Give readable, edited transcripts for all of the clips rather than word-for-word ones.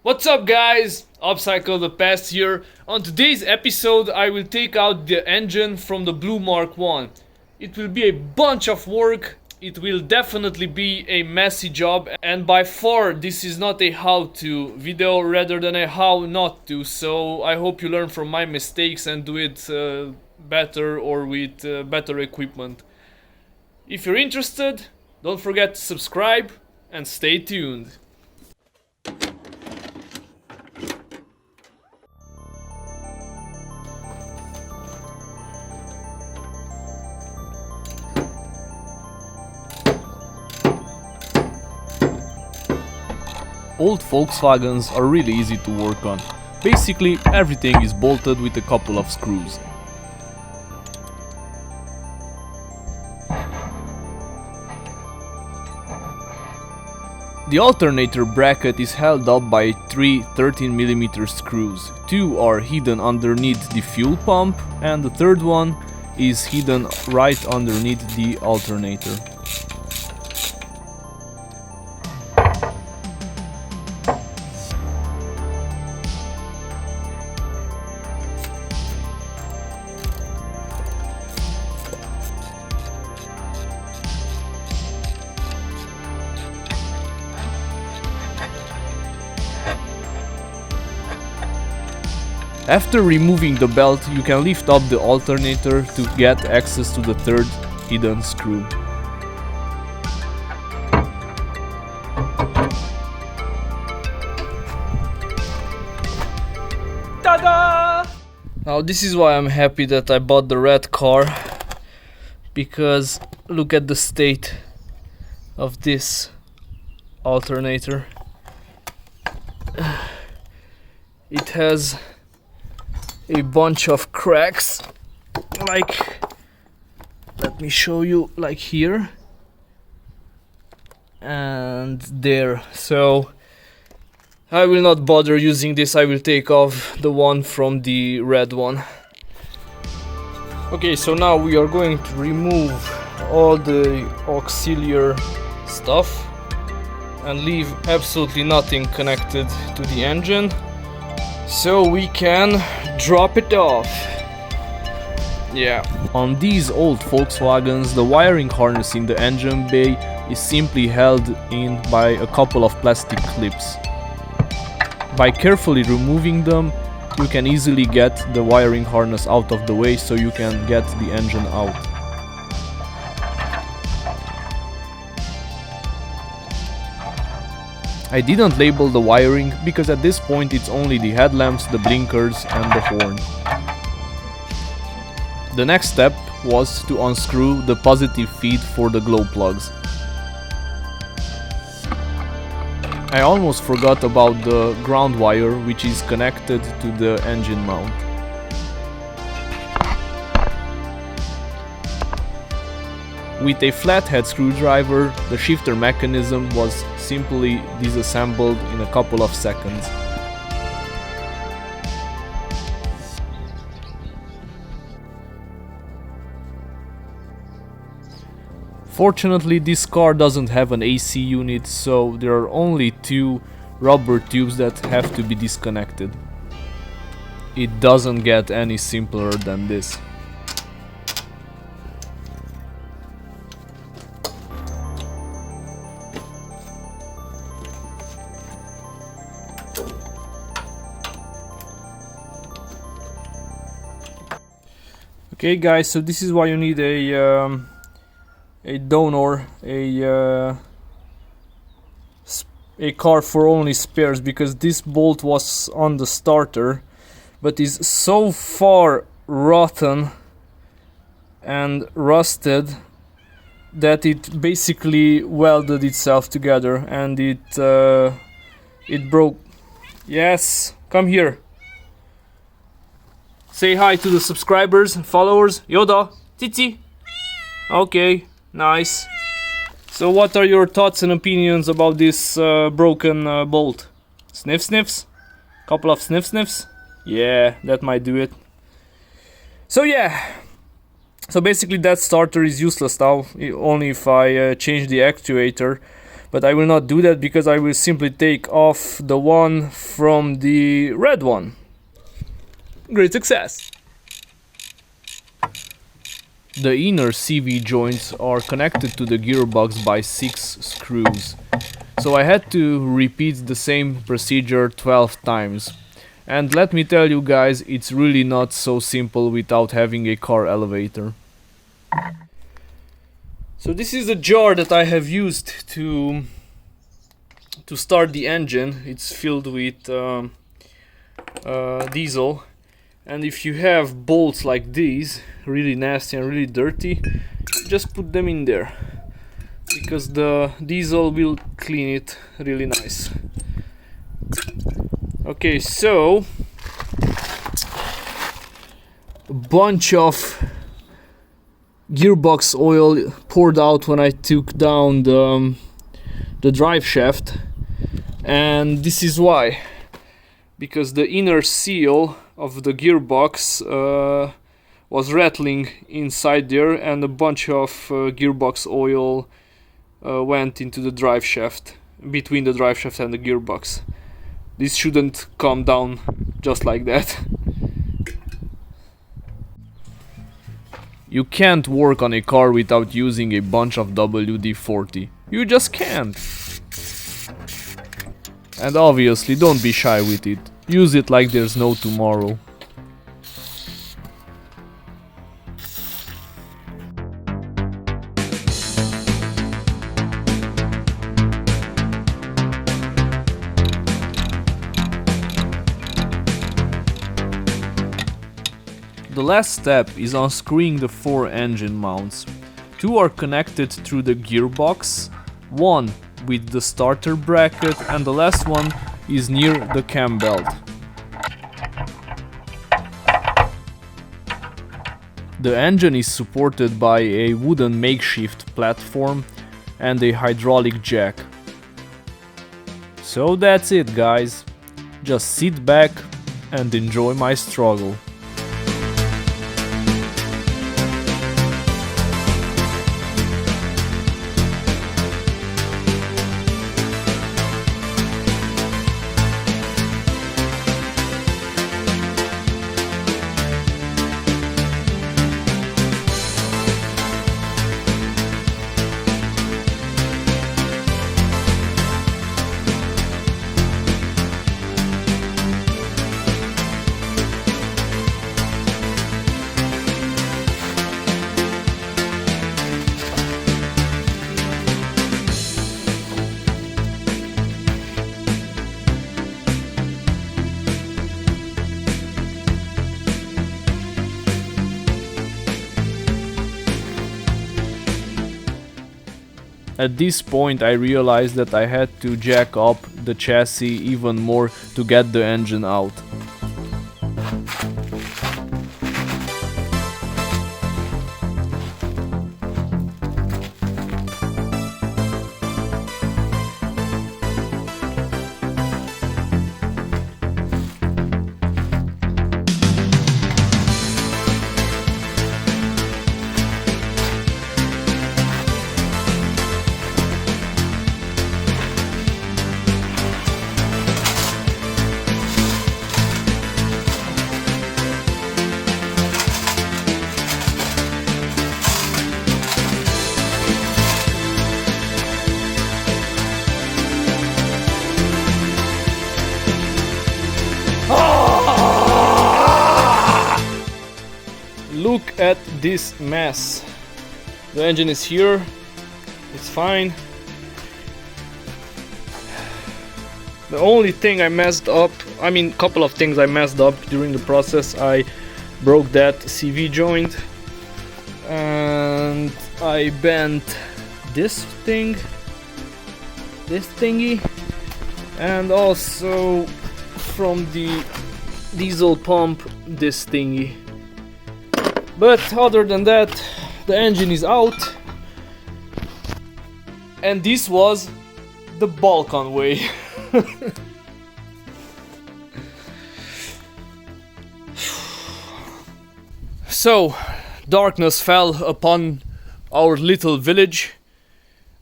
What's up guys, Upcycle the Past here. On today's episode I will take out the engine from the Blue Mark 1. It will be a bunch of work, it will definitely be a messy job, and by far this is not a how-to video rather than a how not to, so I hope you learn from my mistakes and do it better or with better equipment. If you're interested, don't forget to subscribe and stay tuned. Old Volkswagens are really easy to work on. Basically, everything is bolted with a couple of screws. The alternator bracket is held up by three 13mm screws. Two are hidden underneath the fuel pump, and the third one is hidden right underneath the alternator. After removing the belt, you can lift up the alternator to get access to the third hidden screw. Ta-da! Now this is why I'm happy that I bought the red car, because look at the state of this alternator. It has a bunch of cracks, like, let me show you, like here and there. So I will not bother using this, I will take off the one from the red one. Okay, so now we are going to remove all the auxiliary stuff and leave absolutely nothing connected to the engine, so we can drop it off. Yeah. On these old Volkswagens, the wiring harness in the engine bay is simply held in by a couple of plastic clips. By carefully removing them, you can easily get the wiring harness out of the way so you can get the engine out. I didn't label the wiring because at this point it's only the headlamps, the blinkers and the horn. The next step was to unscrew the positive feed for the glow plugs. I almost forgot about the ground wire, which is connected to the engine mount. With a flathead screwdriver, the shifter mechanism was simply disassembled in a couple of seconds. Fortunately, this car doesn't have an AC unit, so there are only two rubber tubes that have to be disconnected. It doesn't get any simpler than this. Okay guys, so this is why you need a donor, a car for only spares, because this bolt was on the starter but is so far rotten and rusted that it basically welded itself together and it broke. Yes, come here. Say hi to the subscribers and followers. Yoda, Titi. Okay, nice. So what are your thoughts and opinions about this broken bolt? Sniff sniffs? Couple of sniff sniffs? Yeah, that might do it. So yeah. So basically that starter is useless now, only if I change the actuator. But I will not do that because I will simply take off the one from the red one. Great success! The inner CV joints are connected to the gearbox by 6 screws. So I had to repeat the same procedure 12 times. And let me tell you guys, it's really not so simple without having a car elevator. So this is the jar that I have used to start the engine. It's filled with diesel. And if you have bolts like these, really nasty and really dirty, just put them in there, because the diesel will clean it really nice. Okay, so a bunch of gearbox oil poured out when I took down the drive shaft, and this is why, because the inner seal of the gearbox was rattling inside there, and a bunch of gearbox oil went into the drive shaft, between the drive shaft and the gearbox. This shouldn't come down just like that. You can't work on a car without using a bunch of WD-40. You just can't. And obviously, don't be shy with it. Use it like there's no tomorrow. The last step is unscrewing the 4 engine mounts. 2 are connected through the gearbox, 1 with the starter bracket, and the last one is near the cam belt. The engine is supported by a wooden makeshift platform and a hydraulic jack. So that's it, guys. Just sit back and enjoy my struggle. At this point I realized that I had to jack up the chassis even more to get the engine out. Look at this mess. The engine is here, it's fine. The only thing I messed up, I mean couple of things I messed up during the process. I broke that CV joint and I bent this thingy, and also from the diesel pump this thingy. But other than that, the engine is out, and this was the Balkan way. So, darkness fell upon our little village.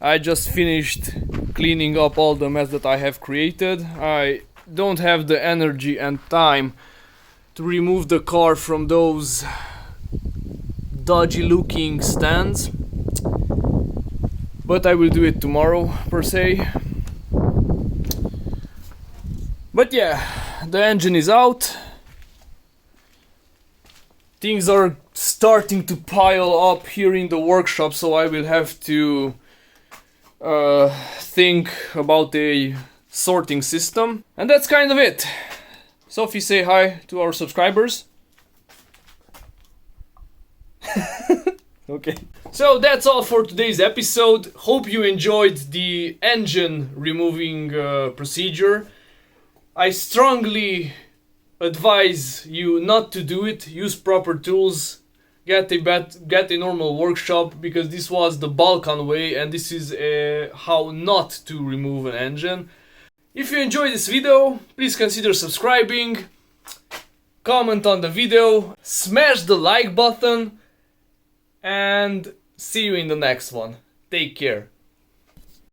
I just finished cleaning up all the mess that I have created. I don't have the energy and time to remove the car from those dodgy looking stands, but I will do it tomorrow per se. But yeah, the engine is out. Things are starting to pile up here in the workshop, so I will have to think about a sorting system. And that's kind of it. Sophie, say hi to our subscribers. Okay. So that's all for today's episode. Hope you enjoyed the engine removing procedure. I strongly advise you not to do it. Use proper tools. Get a normal workshop, because this was the Balkan way and this is how not to remove an engine. If you enjoyed this video, please consider subscribing, comment on the video, smash the like button, and see you in the next one. Take care.